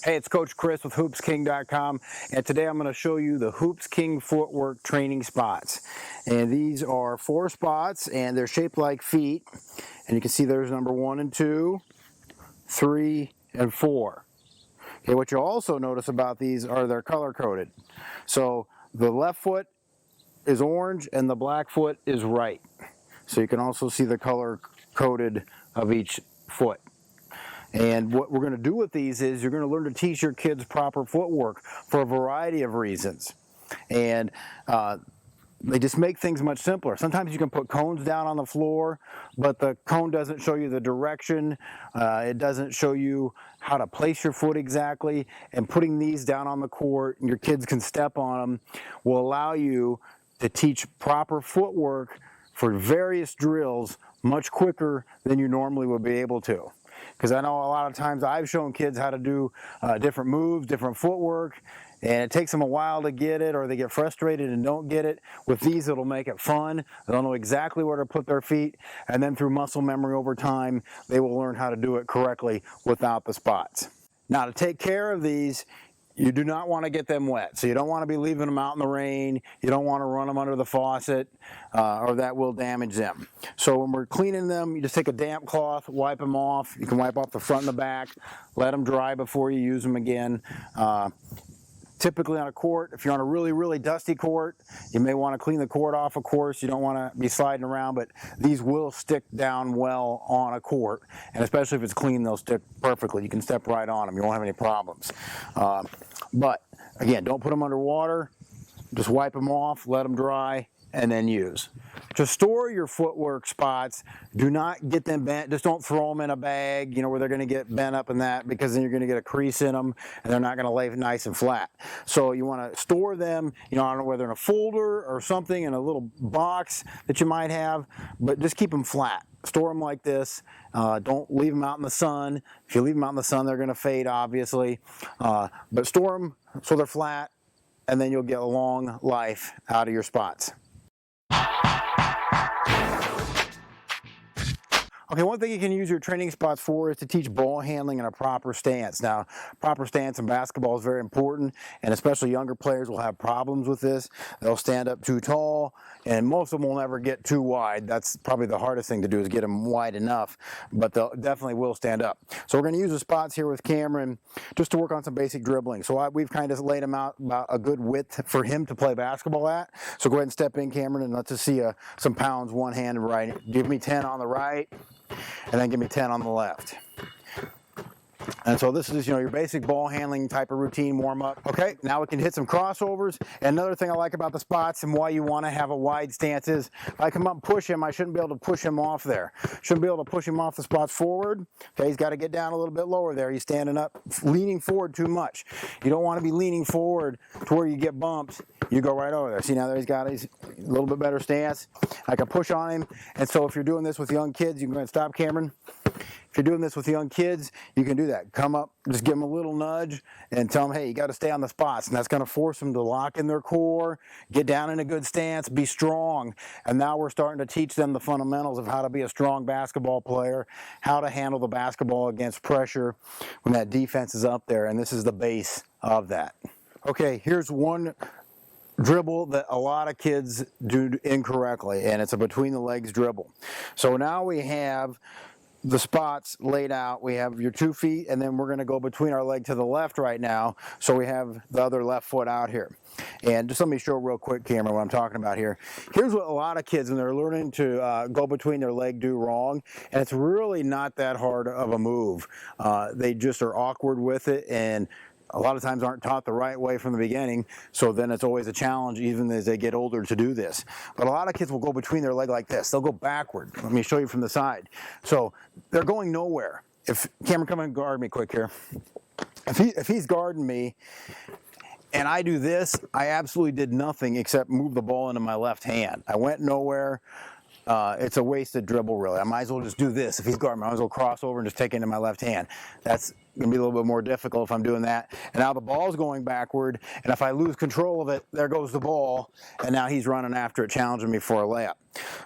Hey, it's Coach Chris with HoopsKing.com, and today I'm going to show you the Hoops King Footwork training spots. And these are 4 spots, and they're shaped like feet. And you can see there's number 1 and 2, 3, and 4. Okay, what you'll also notice about these are they're color-coded. So the left foot is orange, and the black foot is right. So you can also see the color-coded of each foot. And what we're going to do with these is you're going to learn to teach your kids proper footwork for a variety of reasons. And they just make things much simpler. Sometimes you can put cones down on the floor, but the cone doesn't show you the direction. It doesn't show you how to place your foot exactly. And putting these down on the court, and your kids can step on them, will allow you to teach proper footwork for various drills much quicker than you normally would be able to. Because I know a lot of times I've shown kids how to do different moves, different footwork, and it takes them a while to get it, or they get frustrated and don't get it. With these, it'll make it fun. They'll know exactly where to put their feet, and then through muscle memory over time, they will learn how to do it correctly without the spots. Now, to take care of these, you do not want to get them wet. So you don't want to be leaving them out in the rain. You don't want to run them under the faucet, or that will damage them. So when we're cleaning them, you just take a damp cloth, wipe them off. You can wipe off the front and the back, let them dry before you use them again. Typically on a court, if you're on a really, really dusty court, you may want to clean the court off, of course. You don't want to be sliding around, but these will stick down well on a court. And especially if it's clean, they'll stick perfectly. You can step right on them. You won't have any problems. But again, don't put them under water. Just wipe them off, let them dry, and then use. To store your footwork spots, do not get them bent. Just don't throw them in a bag, where they're going to get bent up in that, because then you're going to get a crease in them and they're not going to lay nice and flat. So you want to store them, I don't know whether in a folder or something, in a little box that you might have, but just keep them flat. Store them like this. Don't leave them out in the sun. If you leave them out in the sun, they're going to fade, obviously. But store them so they're flat, and then you'll get a long life out of your spots. Okay, one thing you can use your training spots for is to teach ball handling in a proper stance. Now, proper stance in basketball is very important, and especially younger players will have problems with this. They'll stand up too tall, and most of them will never get too wide. That's probably the hardest thing to do, is get them wide enough, but they'll definitely will stand up. So we're going to use the spots here with Cameron just to work on some basic dribbling. So we've kind of laid him out about a good width for him to play basketball at. So go ahead and step in, Cameron, and let's just see some pounds, one hand right. Give me 10 on the right, and then give me 10 on the left. And so this is, your basic ball handling type of routine warm-up. Okay, now we can hit some crossovers. And another thing I like about the spots and why you want to have a wide stance is, if I come up and push him, I shouldn't be able to push him off there. Shouldn't be able to push him off the spots forward. Okay, he's got to get down a little bit lower there. He's standing up, leaning forward too much. You don't want to be leaning forward to where you get bumped. You go right over there. See, now there he's got his little bit better stance. I can push on him. And so if you're doing this with young kids, you can go ahead and stop, Cameron. If you're doing this with young kids, you can do that. Come up, just give them a little nudge and tell them, hey, you got to stay on the spots. And that's going to force them to lock in their core, get down in a good stance, be strong. And now we're starting to teach them the fundamentals of how to be a strong basketball player, how to handle the basketball against pressure when that defense is up there. And this is the base of that. Okay, here's one dribble that a lot of kids do incorrectly, and it's a between the legs dribble. So now we have the spots laid out. We have your 2 feet, and then we're going to go between our leg to the left right now, so we have the other left foot out here. And just let me show real quick, Cameron, what I'm talking about here. Here's what a lot of kids, when they're learning to go between their leg, do wrong, and it's really not that hard of a move. They just are awkward with it, and a lot of times aren't taught the right way from the beginning, so then it's always a challenge even as they get older to do this. But a lot of kids will go between their leg like this. They'll go backward. Let me show you from the side. So they're going nowhere. If Cameron, come and guard me quick here. If he's guarding me and I do this, I absolutely did nothing except move the ball into my left hand. I went nowhere. It's a wasted dribble, really. I might as well just do this. If he's guarding me, I might as well cross over and just take it into my left hand. That's going to be a little bit more difficult if I'm doing that. And now the ball's going backward, and if I lose control of it, there goes the ball, and now he's running after it, challenging me for a layup.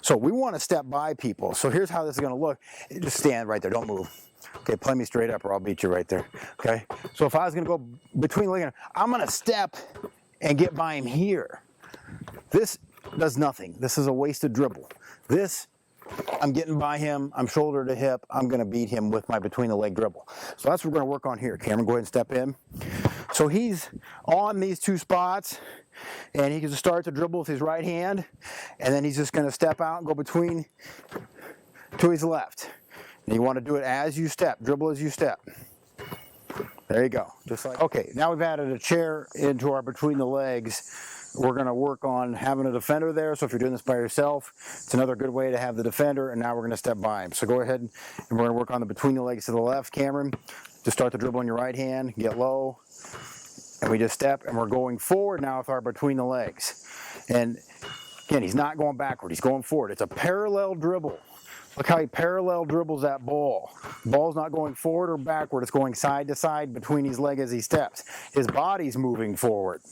So we want to step by people. So here's how this is going to look. Just stand right there. Don't move. Okay, play me straight up or I'll beat you right there. Okay, so if I was gonna go between leg, I'm gonna step and get by him here. This does nothing. This is a wasted dribble. This, I'm getting by him, I'm shoulder to hip, I'm gonna beat him with my between the leg dribble. So that's what we're gonna work on here. Cameron, go ahead and step in. So he's on these two spots, and he can just start to dribble with his right hand, and then he's just gonna step out and go between to his left. And you wanna do it as you step, dribble as you step. There you go, just like, okay, now we've added a chair into our between the legs. We're gonna work on having a defender there, so if you're doing this by yourself, it's another good way to have the defender, and now we're gonna step by him. So go ahead and we're gonna work on the between the legs to the left, Cameron. Just start the dribble on your right hand, get low, and we just step, and we're going forward now with our between the legs. And again, he's not going backward, he's going forward. It's a parallel dribble. Look how he parallel dribbles that ball. The ball's not going forward or backward, it's going side to side between his leg as he steps. His body's moving forward.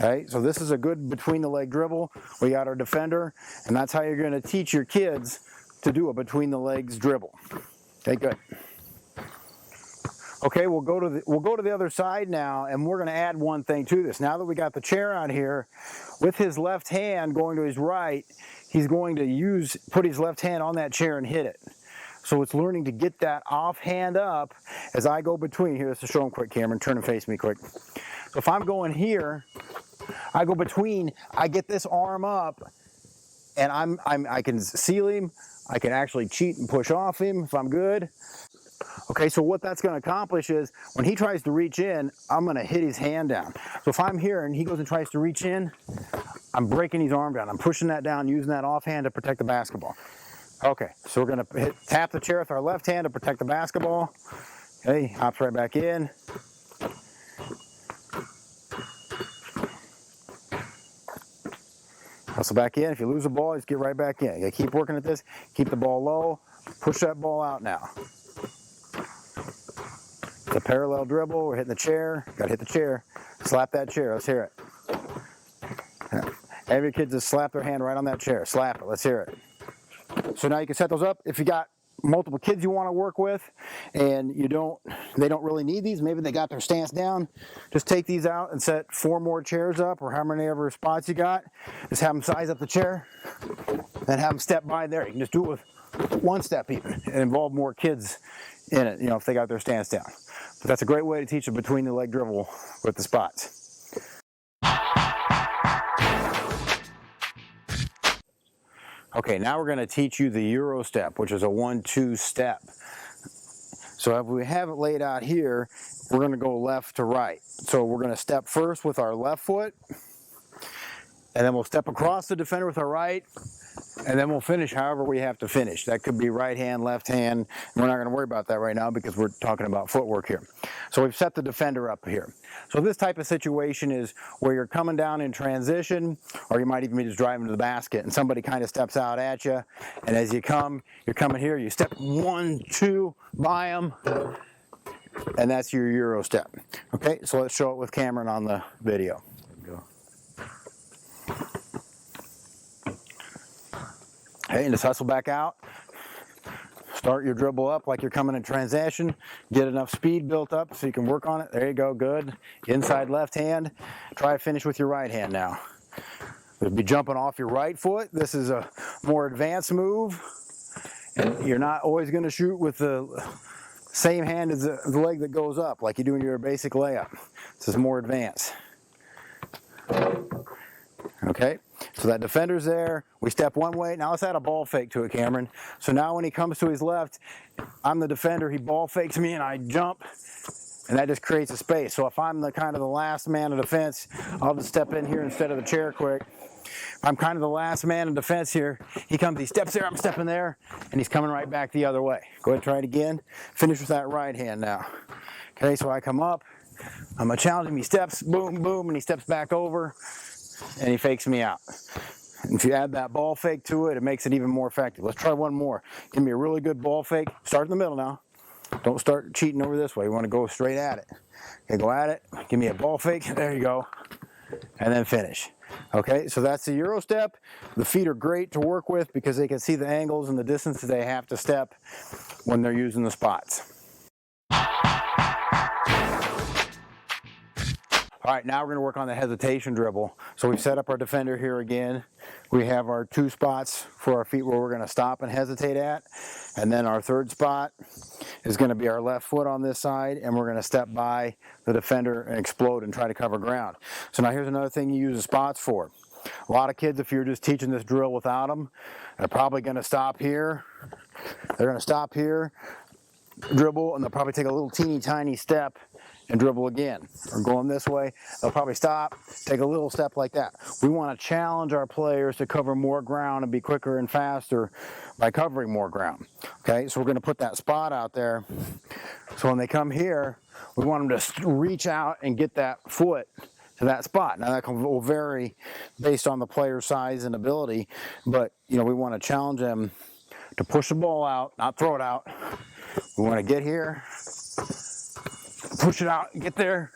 Okay, so this is a good between the leg dribble. We got our defender, and that's how you're going to teach your kids to do a between the legs dribble. Okay, good. Okay, we'll go to the other side now, and we're going to add one thing to this. Now that we got the chair out here, with his left hand going to his right, he's going to put his left hand on that chair and hit it. So it's learning to get that off hand up as I go between. Here, let's just show him quick, Cameron. Turn and face me quick. So if I'm going here, I go between, I get this arm up, and I can seal him. I can actually cheat and push off him if I'm good. Okay, so what that's going to accomplish is when he tries to reach in, I'm going to hit his hand down. So if I'm here and he goes and tries to reach in, I'm breaking his arm down. I'm pushing that down, using that offhand to protect the basketball. Okay, so we're going to tap the chair with our left hand to protect the basketball. Okay, hops right back in. Hustle back in. If you lose the ball, just get right back in. You gotta keep working at this. Keep the ball low. Push that ball out now. It's a parallel dribble. We're hitting the chair. Gotta hit the chair. Slap that chair. Let's hear it. Every kid just slap their hand right on that chair. Slap it. Let's hear it. So now you can set those up. If you got multiple kids you want to work with and they don't really need these, maybe they got their stance down, just take these out and set 4 more chairs up, or how many ever spots you got. Just have them size up the chair and have them step by there. You can just do it with 1 step even and involve more kids in it, if they got their stance down. But that's a great way to teach a between the leg dribble with the spots. Okay, now we're going to teach you the Euro step, which is a 1-2 step. So if we have it laid out here, we're going to go left to right. So we're going to step first with our left foot, and then we'll step across the defender with our right, and then we'll finish however we have to finish. That could be right hand, left hand. We're not going to worry about that right now because we're talking about footwork here. So we've set the defender up here. So this type of situation is where you're coming down in transition, or you might even be just driving to the basket and somebody kind of steps out at you, and as you're coming here, you step 1, 2 by them, and that's your Euro step. Okay, so let's show it with Cameron on the video. Okay, and just hustle back out. Start your dribble up like you're coming in transition. Get enough speed built up so you can work on it. There you go, good. Inside left hand. Try to finish with your right hand now. You'll be jumping off your right foot. This is a more advanced move. And you're not always going to shoot with the same hand as the leg that goes up like you do in your basic layup. This is more advanced. Okay, so that defender's there. We step one way. Now let's add a ball fake to it, Cameron. So now when he comes to his left, I'm the defender. He ball fakes me and I jump, and that just creates a space. So if I'm the kind of the last man of defense, I'll just step in here instead of the chair quick. If I'm kind of the last man in defense here, he steps there, I'm stepping there, and he's coming right back the other way. Go ahead, try it again. Finish with that right hand now. Okay, so I come up, I'm gonna challenge him, he steps, boom, boom, and he steps back over, and he fakes me out. And if you add that ball fake to it, it makes it even more effective. Let's try one more. Give me a really good ball fake. Start in the middle now. Don't start cheating over this way. You want to go straight at it. Okay, go at it. Give me a ball fake. There you go. And then finish. Okay, so that's the Euro step. The feet are great to work with because they can see the angles and the distances they have to step when they're using the spots. All right, now we're going to work on the hesitation dribble. So we've set up our defender here again. We have our 2 spots for our feet where we're going to stop and hesitate at. And then our 3rd spot is going to be our left foot on this side, and we're going to step by the defender and explode and try to cover ground. So now here's another thing you use the spots for. A lot of kids, if you're just teaching this drill without them, they're probably going to stop here. They're going to stop here, dribble, and they'll probably take a little teeny tiny step and dribble again. Or going this way, they'll probably stop, take a little step like that. We want to challenge our players to cover more ground and be quicker and faster by covering more ground. Okay, so we're going to put that spot out there. So when they come here, we want them to reach out and get that foot to that spot. Now that will vary based on the player's size and ability, but we want to challenge them to push the ball out, not throw it out. We want to get here, push it out, get there,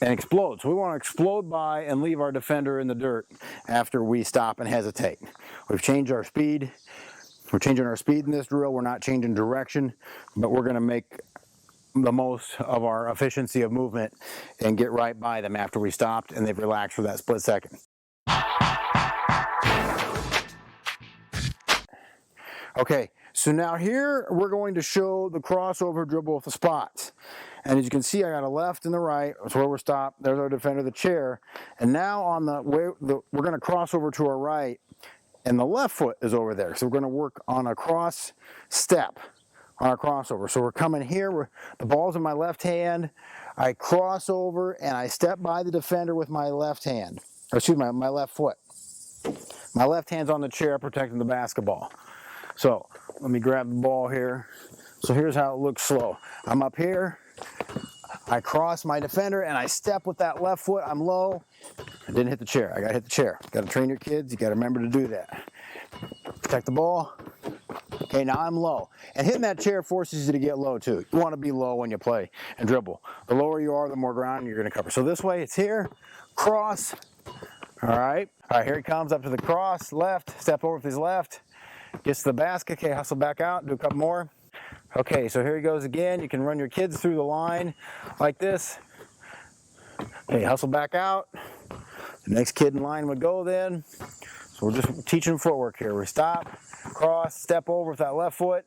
and explode. So we want to explode by and leave our defender in the dirt after we stop and hesitate. We've changed our speed. We're changing our speed in this drill. We're not changing direction, but we're going to make the most of our efficiency of movement and get right by them after we stopped and they've relaxed for that split second. Okay, so now here we're going to show the crossover dribble with the spots. And as you can see, I got a left and the right. That's where we're stopped. There's our defender, the chair. And now on we're going to cross over to our right, and the left foot is over there. So we're going to work on a cross step on our crossover. So we're coming here, the ball's in my left hand. I cross over and I step by the defender with my left hand. Or excuse me, my left foot. My left hand's on the chair protecting the basketball. So let me grab the ball here. So here's how it looks slow. I'm up here, I cross my defender and I step with that left foot. I'm low. I didn't hit the chair. I got to hit the chair. Got to train your kids. You got to remember to do that. Protect the ball. Okay, now I'm low. And hitting that chair forces you to get low too. You want to be low when you play and dribble. The lower you are, the more ground you're going to cover. So this way, it's here, cross. All right, here he comes up to the cross, left, step over with his left. Gets to the basket. Okay, hustle back out, do a couple more. Okay, so here he goes again. You can run your kids through the line like this. Okay, hustle back out. The next kid in line would go then. So we're just teaching footwork here. We stop, cross, step over with that left foot.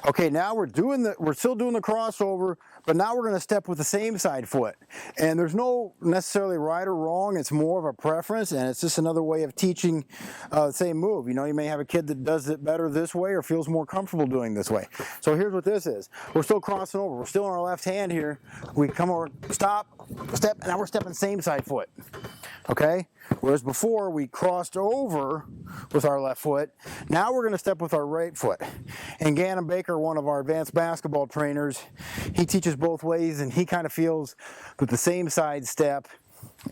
Okay, now we're still doing the crossover, but now we're going to step with the same side foot. And there's no necessarily right or wrong. It's more of a preference, and it's just another way of teaching the same move. You may have a kid that does it better this way or feels more comfortable doing this way. So here's what this is. We're still crossing over. We're still on our left hand here. We come over, stop, step, and now we're stepping same side foot. Okay? Whereas before we crossed over with our left foot, now we're going to step with our right foot. And Gannon Baker, one of our advanced basketball trainers, he teaches both ways, and he kind of feels that the same side step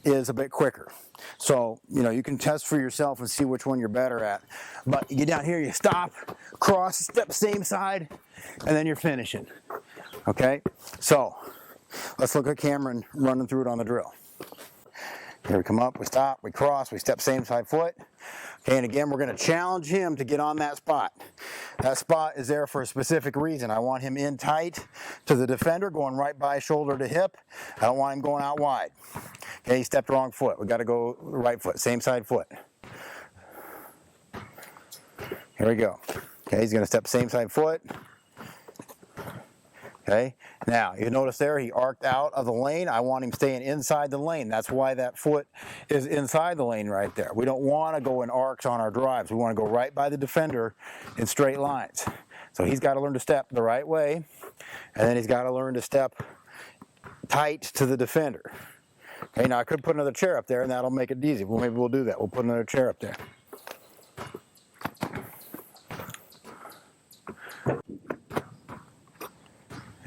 is a bit quicker. So, you can test for yourself and see which one you're better at. But you get down here, you stop, cross, step same side, and then you're finishing. Okay? So, let's look at Cameron running through it on the drill. Here we come up, we stop, we cross, we step same side foot. Okay, and again, we're going to challenge him to get on that spot. That spot is there for a specific reason. I want him in tight to the defender, going right by shoulder to hip. I don't want him going out wide. Okay, he stepped wrong foot. We got to go right foot, same side foot. Here we go. Okay, he's going to step same side foot. Okay, now you notice there he arced out of the lane. I want him staying inside the lane. That's why that foot is inside the lane right there. We don't want to go in arcs on our drives. We want to go right by the defender in straight lines. So he's got to learn to step the right way, and then he's got to learn to step tight to the defender. Okay, now I could put another chair up there, and that'll make it easy. Well, maybe we'll do that. We'll put another chair up there.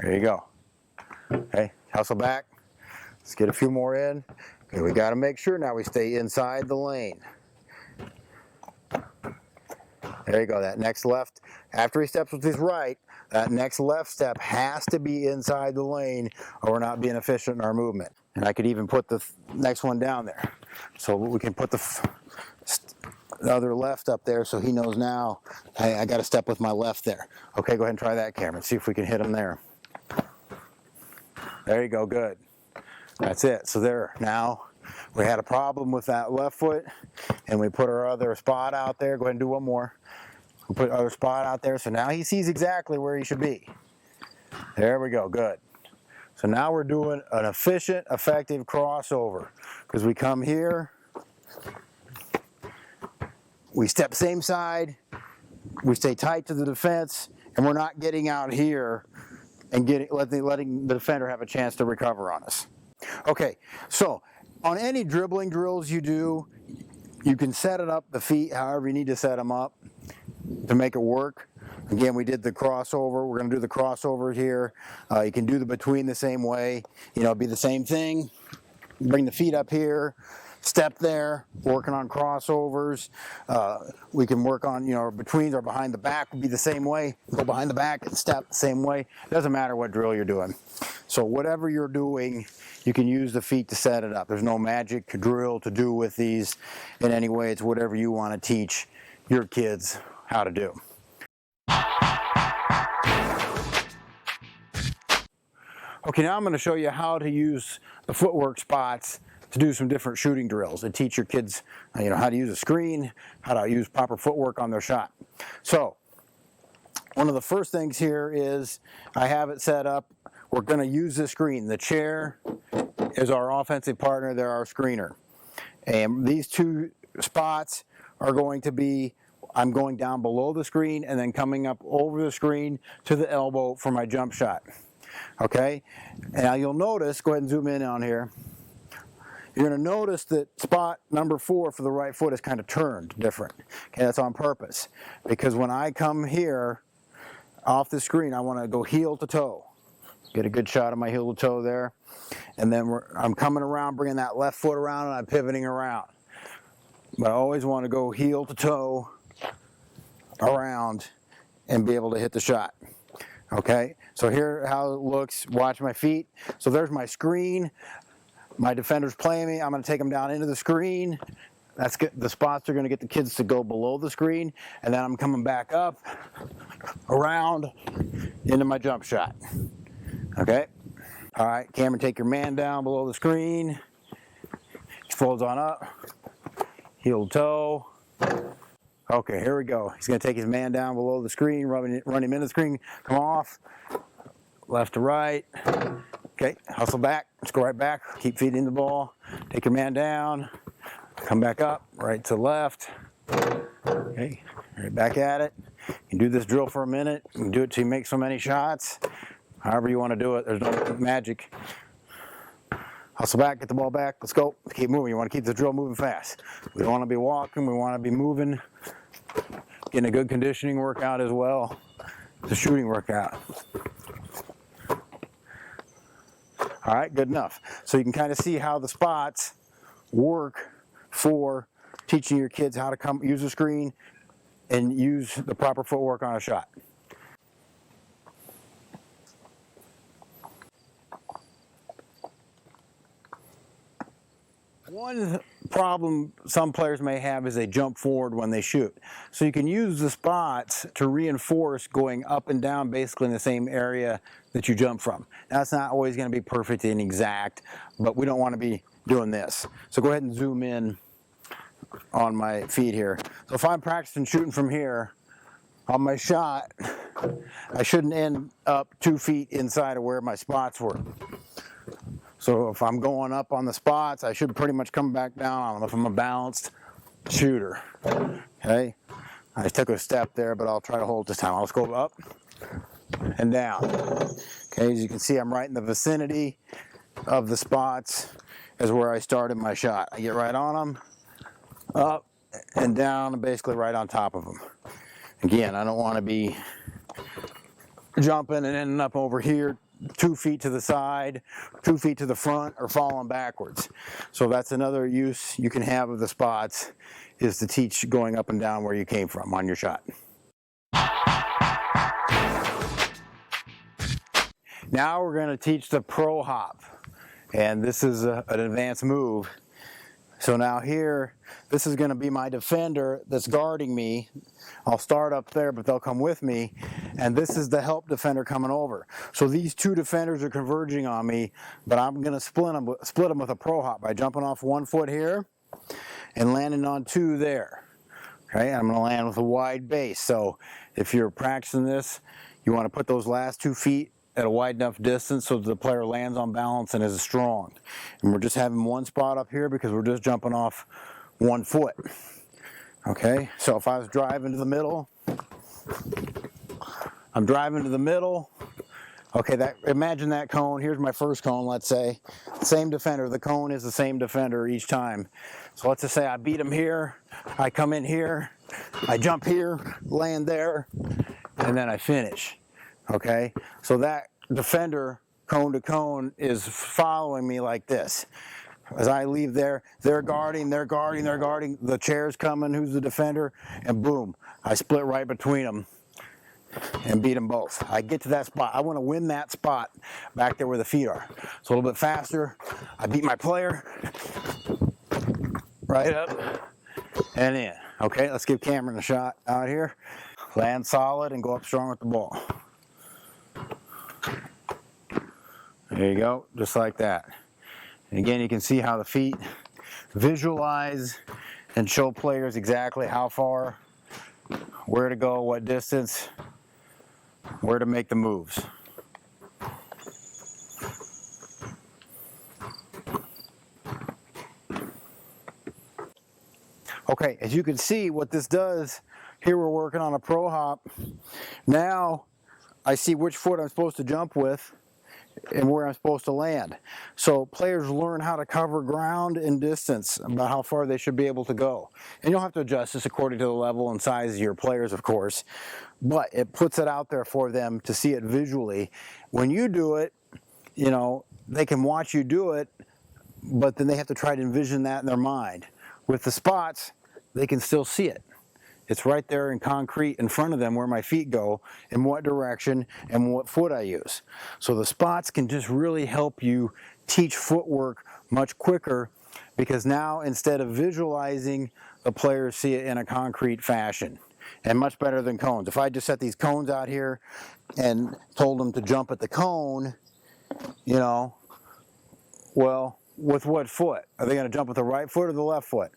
There you go. Okay, hustle back. Let's get a few more in. Okay, we got to make sure now we stay inside the lane. There you go, that next left. After he steps with his right, that next left step has to be inside the lane or we're not being efficient in our movement. And I could even put the next one down there. So we can put the the other left up there, so he knows now I got to step with my left there. Okay, go ahead and try that, Cameron. See if we can hit him there. There you go, good. That's it. So there, now we had a problem with that left foot, and we put our other spot out there. Go ahead and do one more. We put our other spot out there, so now he sees exactly where he should be. There we go, good. So now we're doing an efficient, effective crossover, because we come here, we step same side, we stay tight to the defense, and we're not getting out here and letting the defender have a chance to recover on us. Okay, so on any dribbling drills you do, you can set it up, the feet, however you need to set them up to make it work. Again, we did the crossover. We're going to do the crossover here. You can do the between the same way. You know, it'd be the same thing. Bring the feet up here, step there, working on crossovers. We can work on, you know, betweens or behind the back would be the same way. Go behind the back and step the same way. Doesn't matter what drill you're doing. So whatever you're doing, you can use the feet to set it up. There's no magic drill to do with these in any way. It's whatever you want to teach your kids how to do. Okay, now I'm going to show you how to use the footwork spots to do some different shooting drills and teach your kids, you know, how to use a screen, how to use proper footwork on their shot. So, one of the first things here is I have it set up. We're going to use the screen. The chair is our offensive partner. They're our screener. And these two spots are going to be, I'm going down below the screen and then coming up over the screen to the elbow for my jump shot. Okay, now you'll notice, go ahead and zoom in on here, you're going to notice that spot number 4 for the right foot is kind of turned different. Okay, that's on purpose, because when I come here off the screen, I want to go heel to toe, get a good shot of my heel to toe there, and then I'm coming around, bringing that left foot around, and I'm pivoting around. But I always want to go heel to toe around and be able to hit the shot. Okay, so here how it looks. Watch my feet. So there's my screen. My defender's playing me. I'm going to take them down into the screen. That's good. The spots are going to get the kids to go below the screen, and then I'm coming back up, around, into my jump shot. Okay. All right, Cameron, take your man down below the screen. He folds on up, heel to toe. Okay, here we go. He's going to take his man down below the screen, run him into the screen, come off, left to right. Okay, hustle back, let's go right back, keep feeding the ball. Take your man down, come back up, right to left. Okay, right back at it. You can do this drill for a minute. You can do it till you make so many shots. However you want to do it, there's no magic. Hustle back, get the ball back, let's go. Let's keep moving. You want to keep the drill moving fast. We don't want to be walking, we want to be moving. Getting a good conditioning workout as well. It's a shooting workout. All right, good enough. So you can kind of see how the spots work for teaching your kids how to use the screen and use the proper footwork on a shot. One problem some players may have is they jump forward when they shoot. So you can use the spots to reinforce going up and down basically in the same area that you jump from. Now, it's not always going to be perfect and exact, but we don't want to be doing this. So go ahead and zoom in on my feet here. So if I'm practicing shooting from here, on my shot, I shouldn't end up 2 feet inside of where my spots were. So if I'm going up on the spots, I should pretty much come back down on them if I'm a balanced shooter. Okay, I just took a step there, but I'll try to hold this time. I'll just go up and down. Okay, as you can see, I'm right in the vicinity of the spots is where I started my shot. I get right on them, up and down, and basically right on top of them. Again, I don't want to be jumping and ending up over here 2 feet to the side, 2 feet to the front, or falling backwards. So that's another use you can have of the spots, is to teach going up and down where you came from on your shot. Now we're going to teach the pro hop, and this is an advanced move. So now here, this is going to be my defender that's guarding me. I'll start up there, but they'll come with me. And this is the help defender coming over. So these two defenders are converging on me, but I'm going to split them with a pro hop by jumping off 1 foot here and landing on 2 there. Okay, I'm going to land with a wide base. So if you're practicing this, you want to put those last 2 feet at a wide enough distance so that the player lands on balance and is strong. And we're just having one spot up here because we're just jumping off 1 foot. Okay, so if I was driving to the middle, I'm driving to the middle. Okay, imagine that cone. Here's my first cone, let's say. Same defender. The cone is the same defender each time. So let's just say I beat him here. I come in here. I jump here, land there, and then I finish. Okay, so that defender cone to cone is following me like this. As I leave there, they're guarding, the chair's coming, who's the defender, and boom, I split right between them and beat them both. I get to that spot. I want to win that spot back there where the feet are. So a little bit faster, I beat my player, right up and in. Okay, let's give Cameron a shot out here. Land solid and go up strong with the ball. There you go, just like that. And again, you can see how the feet visualize and show players exactly how far, where to go, what distance, where to make the moves. Okay, as you can see what this does, here we're working on a pro hop. Now I see which foot I'm supposed to jump with and where I'm supposed to land. So players learn how to cover ground and distance, about how far they should be able to go. And you'll have to adjust this according to the level and size of your players, of course, but it puts it out there for them to see it visually. When you do it, you know, they can watch you do it, but then they have to try to envision that in their mind. With the spots, they can still see it. It's right there in concrete in front of them where my feet go, in what direction, and what foot I use. So the spots can just really help you teach footwork much quicker, because now instead of visualizing, the players see it in a concrete fashion. And much better than cones. If I just set these cones out here and told them to jump at the cone, you know, well, with what foot? Are they going to jump with the right foot or the left foot?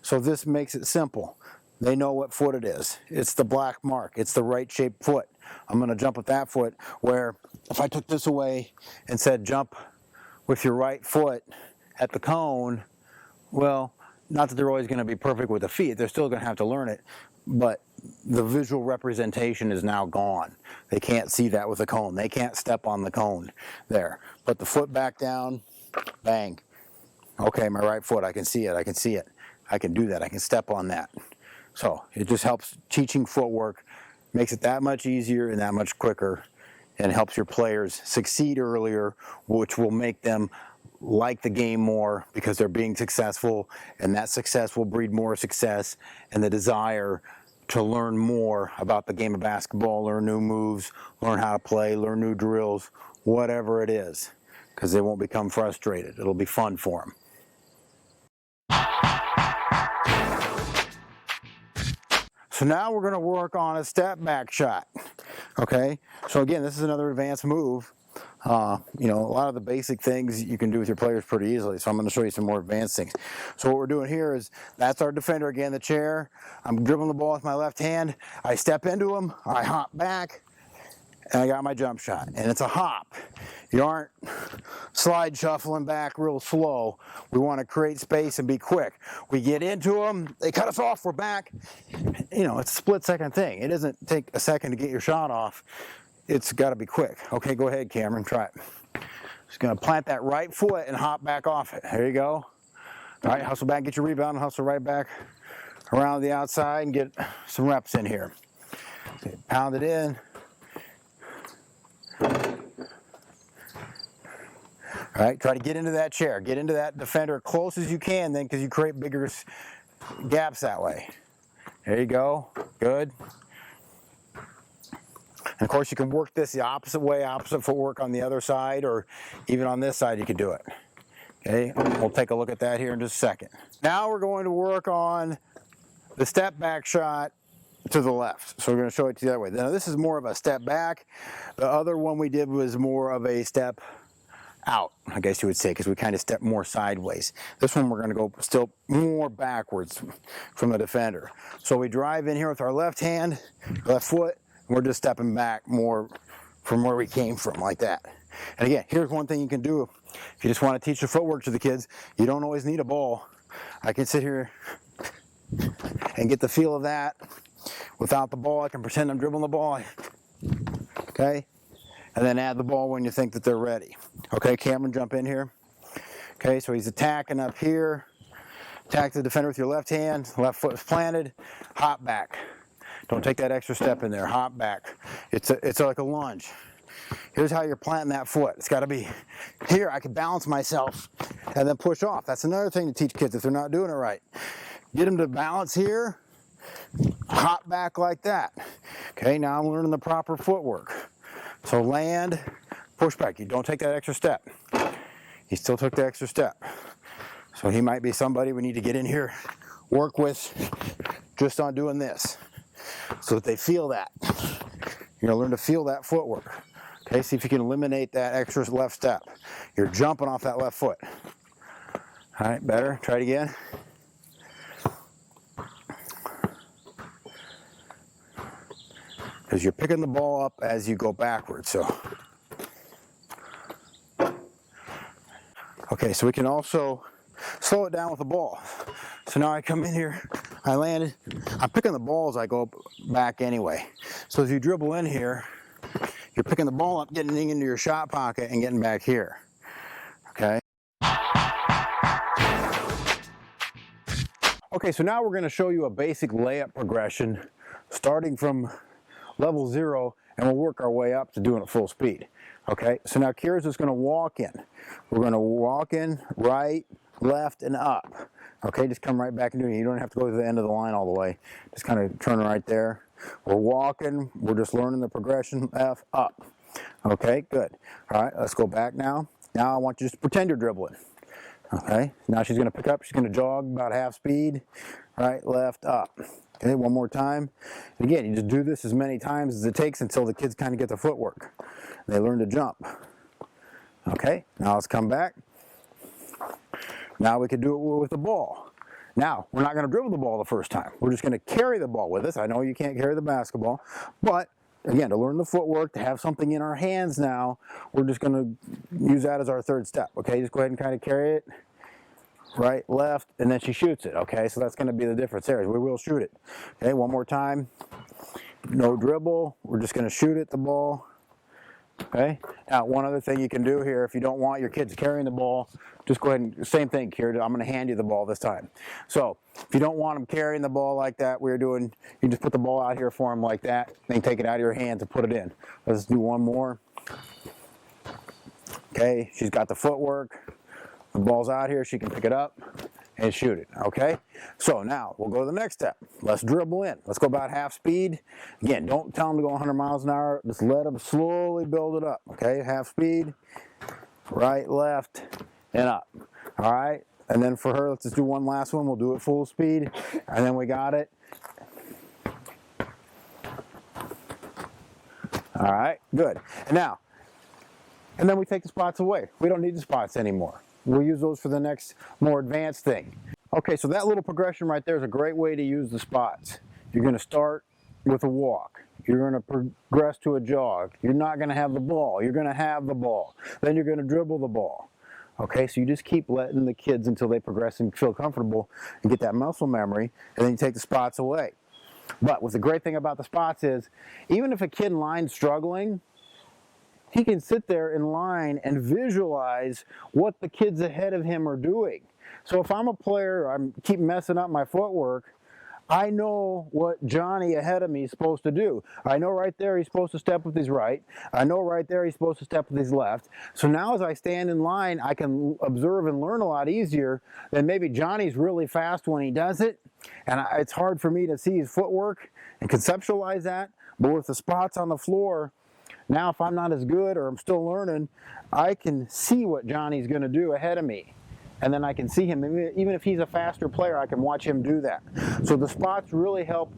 So this makes it simple. They know what foot it is. It's the black mark. It's the right shaped foot. I'm going to jump with that foot, where if I took this away and said jump with your right foot at the cone, well, not that they're always going to be perfect with the feet. They're still going to have to learn it, but the visual representation is now gone. They can't see that with a cone. They can't step on the cone there. Put the foot back down, bang. Okay, my right foot, I can see it, I can see it. I can do that, I can step on that. So it just helps teaching footwork, makes it that much easier and that much quicker, and helps your players succeed earlier, which will make them like the game more because they're being successful, and that success will breed more success and the desire to learn more about the game of basketball, learn new moves, learn how to play, learn new drills, whatever it is, because they won't become frustrated. It'll be fun for them. So now we're going to work on a step back shot. Okay, so again, this is another advanced move. You know, a lot of the basic things you can do with your players pretty easily, so I'm going to show you some more advanced things. So what we're doing here is, that's our defender again, the chair. I'm dribbling the ball with my left hand. I step into him, I hop back, and I got my jump shot. And it's a hop. You aren't slide shuffling back real slow. We want to create space and be quick. We get into them, they cut us off, we're back. You know, it's a split-second thing. It doesn't take a second to get your shot off. It's got to be quick. Okay, go ahead, Cameron, try it. Just going to plant that right foot and hop back off it. There you go. All right, hustle back, get your rebound, and hustle right back around the outside and get some reps in here. Okay, pound it in. All right, try to get into that chair. Get into that defender as close as you can then, because you create bigger gaps that way. There you go. Good. And of course, you can work this the opposite way, opposite footwork on the other side, or even on this side you could do it. Okay, we'll take a look at that here in just a second. Now we're going to work on the step back shot to the left. So we're going to show it to you that way. Now this is more of a step back. The other one we did was more of a step out, I guess you would say, because we kind of step more sideways. This one we're going to go still more backwards from the defender. So we drive in here with our left hand, left foot, and we're just stepping back more from where we came from, like that. And again, here's one thing you can do if you just want to teach the footwork to the kids. You don't always need a ball. I can sit here and get the feel of that without the ball. I can pretend I'm dribbling the ball, okay? And then add the ball when you think that they're ready. Okay, Cameron, jump in here. Okay, so he's attacking up here. Attack the defender with your left hand, left foot is planted, hop back. Don't take that extra step in there, hop back. It's like a lunge. Here's how you're planting that foot. It's got to be here. I can balance myself and then push off. That's another thing to teach kids if they're not doing it right. Get them to balance here, hop back like that. Okay, now I'm learning the proper footwork. So land, push back. You don't take that extra step. He still took the extra step. So he might be somebody we need to get in here, work with just on doing this so that they feel that. You're gonna learn to feel that footwork. Okay, see if you can eliminate that extra left step. You're jumping off that left foot. All right, better, try it again. Because you're picking the ball up as you go backwards, so. Okay, so we can also slow it down with the ball. So now I come in here, I landed, I'm picking the ball as I go back anyway. So as you dribble in here, you're picking the ball up, getting into your shot pocket and getting back here, okay? Okay, so now we're gonna show you a basic layup progression starting from level 0, and we'll work our way up to doing it full speed. Okay, so now Kira's just going to walk in. We're going to walk in right, left, and up. Okay, just come right back and do it. You don't have to go to the end of the line all the way. Just kind of turn right there. We're walking. We're just learning the progression F, up. Okay, good. All right, let's go back now. Now I want you to just pretend you're dribbling. Okay, now she's going to pick up. She's going to jog about half speed. Right, left, up. Okay, one more time. And again, you just do this as many times as it takes until the kids kind of get the footwork. They learn to jump. Okay, now let's come back. Now we can do it with the ball. Now, we're not going to dribble the ball the first time. We're just going to carry the ball with us. I know you can't carry the basketball, but again, to learn the footwork, to have something in our hands now, we're just going to use that as our third step. Okay, just go ahead and kind of carry it. Right, left, and then she shoots it. Okay, so that's going to be the difference there. We will shoot it. Okay, one more time. No dribble. We're just going to shoot at the ball. Okay, now one other thing you can do here, if you don't want your kids carrying the ball, just go ahead and, same thing, Kira, I'm going to hand you the ball this time. So, if you don't want them carrying the ball like that, you just put the ball out here for them like that, then take it out of your hands and put it in. Let's do one more. Okay, she's got the footwork. The ball's out here, she can pick it up and shoot it, okay? So now, we'll go to the next step. Let's dribble in. Let's go about half speed. Again, don't tell them to go 100 miles an hour. Just let them slowly build it up, okay? Half speed, right, left, and up, all right? And then for her, let's just do one last one. We'll do it full speed, and then we got it. All right, good. And then we take the spots away. We don't need the spots anymore. We'll use those for the next more advanced thing. Okay, so that little progression right there is a great way to use the spots. You're going to start with a walk. You're going to progress to a jog. You're not going to have the ball. You're going to have the ball. Then you're going to dribble the ball. Okay, so you just keep letting the kids until they progress and feel comfortable and get that muscle memory, and then you take the spots away. But what's the great thing about the spots is, even if a kid in line's struggling, he can sit there in line and visualize what the kids ahead of him are doing. So if I'm a player, I keep messing up my footwork, I know what Johnny ahead of me is supposed to do. I know right there he's supposed to step with his right. I know right there he's supposed to step with his left. So now as I stand in line, I can observe and learn a lot easier than maybe Johnny's really fast when he does it. And it's hard for me to see his footwork and conceptualize that. But with the spots on the floor, now if I'm not as good or I'm still learning, I can see what Johnny's going to do ahead of me. and then I can see him. Even if he's a faster player, I can watch him do that. So the spots really help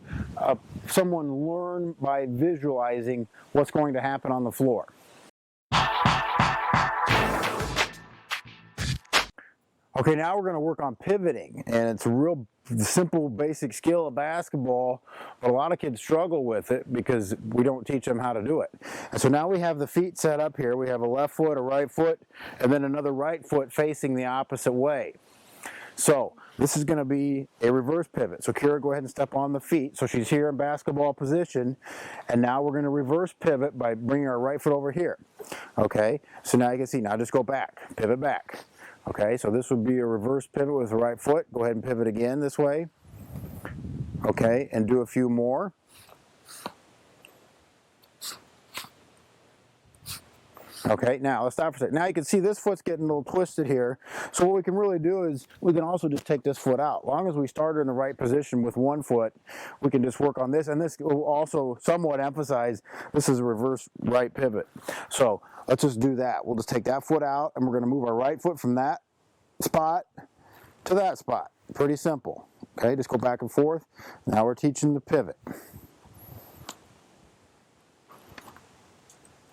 someone learn by visualizing what's going to happen on the floor. Okay, now we're going to work on pivoting, and it's a real simple, basic skill of basketball, but a lot of kids struggle with it because we don't teach them how to do it. And so now we have the feet set up here. We have a left foot, a right foot, and then another right foot facing the opposite way. So this is going to be a reverse pivot. So Kira, go ahead and step on the feet. So she's here in basketball position, and now we're going to reverse pivot by bringing our right foot over here. Okay, so now you can see, now just go back, pivot back. Okay, so this would be a reverse pivot with the right foot. Go ahead and pivot again this way. Okay, and do a few more. Okay, now let's stop for a second. Now you can see this foot's getting a little twisted here. So what we can really do is we can also just take this foot out. As long as we started in the right position with one foot, we can just work on this. And this will also somewhat emphasize this is a reverse right pivot. So let's just do that. We'll just take that foot out, and we're going to move our right foot from that spot to that spot. Pretty simple. Okay, just go back and forth. Now we're teaching the pivot.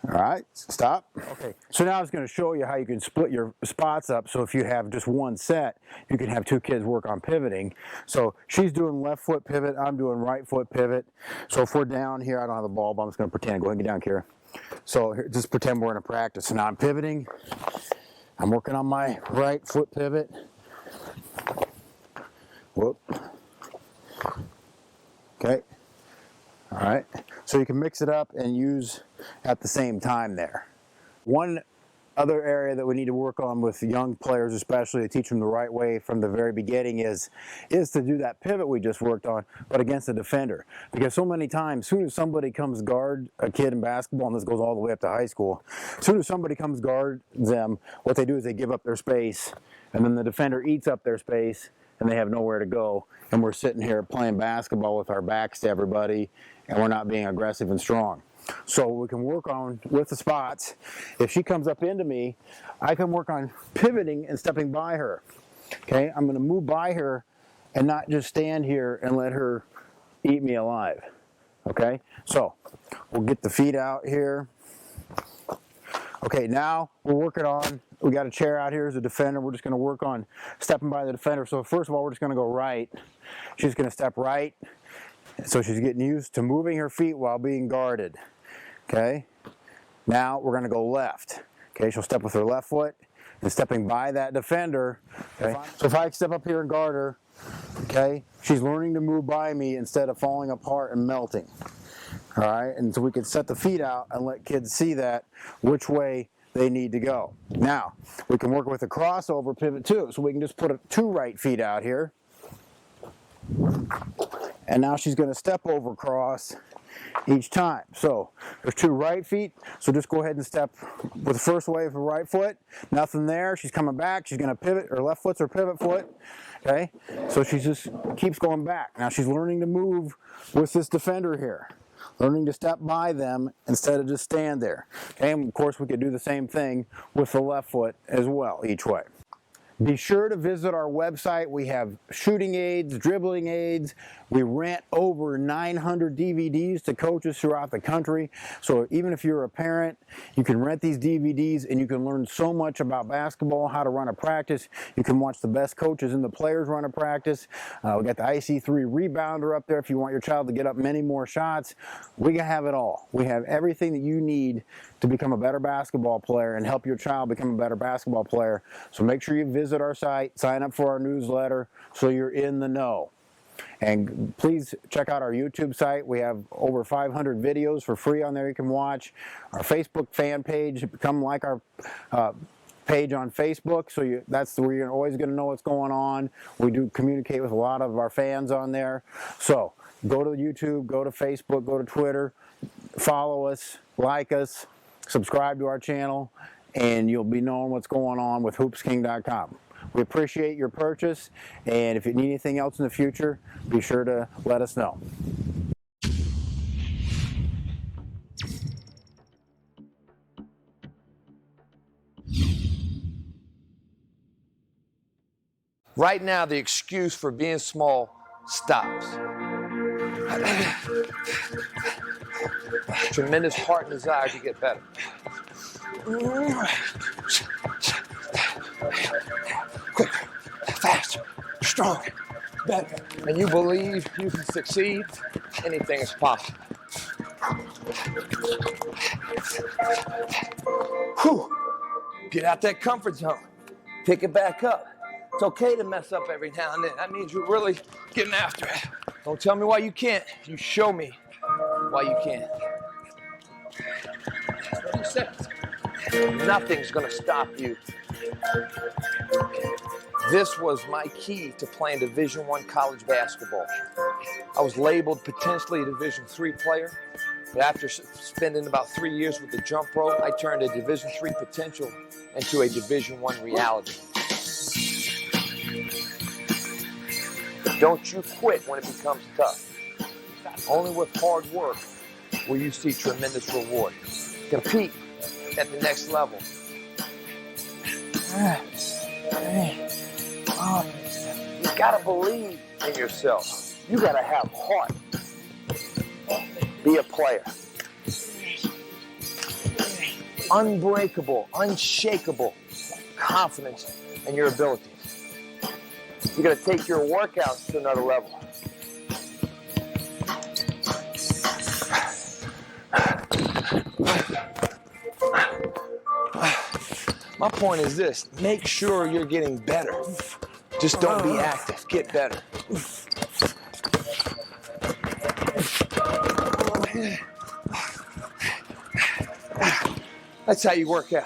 All right, stop. Okay, so now I was going to show you how you can split your spots up. So if you have just one set, you can have two kids work on pivoting. So she's doing left foot pivot, I'm doing right foot pivot. So if we're down here, I don't have the ball, but I'm just going to pretend. Go ahead and get down, Kira. So here, just pretend we're in a practice. So now I'm pivoting. I'm working on my right foot pivot. Whoop. Okay. All right. So you can mix it up and use at the same time there. One other area that we need to work on with young players, especially to teach them the right way from the very beginning, is to do that pivot we just worked on, but against a defender. Because so many times, as soon as somebody comes guard a kid in basketball, and this goes all the way up to high school, as soon as somebody comes guard them, what they do is they give up their space, and then the defender eats up their space, and they have nowhere to go. And we're sitting here playing basketball with our backs to everybody, and we're not being aggressive and strong. So we can work on with the spots. If she comes up into me, I can work on pivoting and stepping by her. Okay, I'm going to move by her and not just stand here and let her eat me alive. Okay, so we'll get the feet out here. Okay, now we're working on, we got a chair out here as a defender. We're just going to work on stepping by the defender. So first of all, we're just going to go right. She's going to step right. So she's getting used to moving her feet while being guarded. Okay, now we're going to go left. Okay, she'll step with her left foot and stepping by that defender. Okay, so if I step up here and guard her, okay, she's learning to move by me instead of falling apart and melting. All right, and so we can set the feet out and let kids see that which way they need to go. Now we can work with a crossover pivot too. So we can just put two right feet out here, and now she's going to step over cross each time. So there's two right feet, so just go ahead and step with the first wave of the right foot. Nothing there. She's coming back. She's going to pivot. Her left foot's her pivot foot. Okay, so she just keeps going back. Now she's learning to move with this defender here, learning to step by them instead of just stand there. Okay, and of course we could do the same thing with the left foot as well each way. Be sure to visit our website. We have shooting aids, dribbling aids. We rent over 900 DVDs to coaches throughout the country. So even if you're a parent, you can rent these DVDs and you can learn so much about basketball, how to run a practice. You can watch the best coaches and the players run a practice. We got the IC3 rebounder up there if you want your child to get up many more shots. We can have it all. We have everything that you need to become a better basketball player and help your child become a better basketball player. So make sure you visit our site, sign up for our newsletter so you're in the know. And please check out our YouTube site. We have over 500 videos for free on there you can watch. Our Facebook fan page, become like our page on Facebook, so that's where you're always going to know what's going on. We do communicate with a lot of our fans on there. So go to YouTube, go to Facebook, go to Twitter, follow us, like us, subscribe to our channel, and you'll be knowing what's going on with HoopsKing.com. We appreciate your purchase, and if you need anything else in the future, be sure to let us know. Right now, the excuse for being small stops. Tremendous heart and desire to get better. Quicker, faster, stronger, better. And you believe you can succeed, anything is possible. Whew. Get out that comfort zone. Pick it back up. It's okay to mess up every now and then. That means you're really getting after it. Don't tell me why you can't. You show me why you can. 30 seconds. Nothing's gonna stop you. This was my key to playing Division I college basketball. I was labeled potentially a Division III player, but after spending about 3 years with the jump rope, I turned a Division III potential into a Division I reality. Don't you quit when it becomes tough. Only with hard work will you see tremendous reward. Compete at the next level. You gotta believe in yourself. You gotta have heart. Be a player. Unbreakable, unshakable confidence in your abilities. You gotta take your workouts to another level. My point is this, make sure you're getting better. Just don't be active, get better. That's how you work out.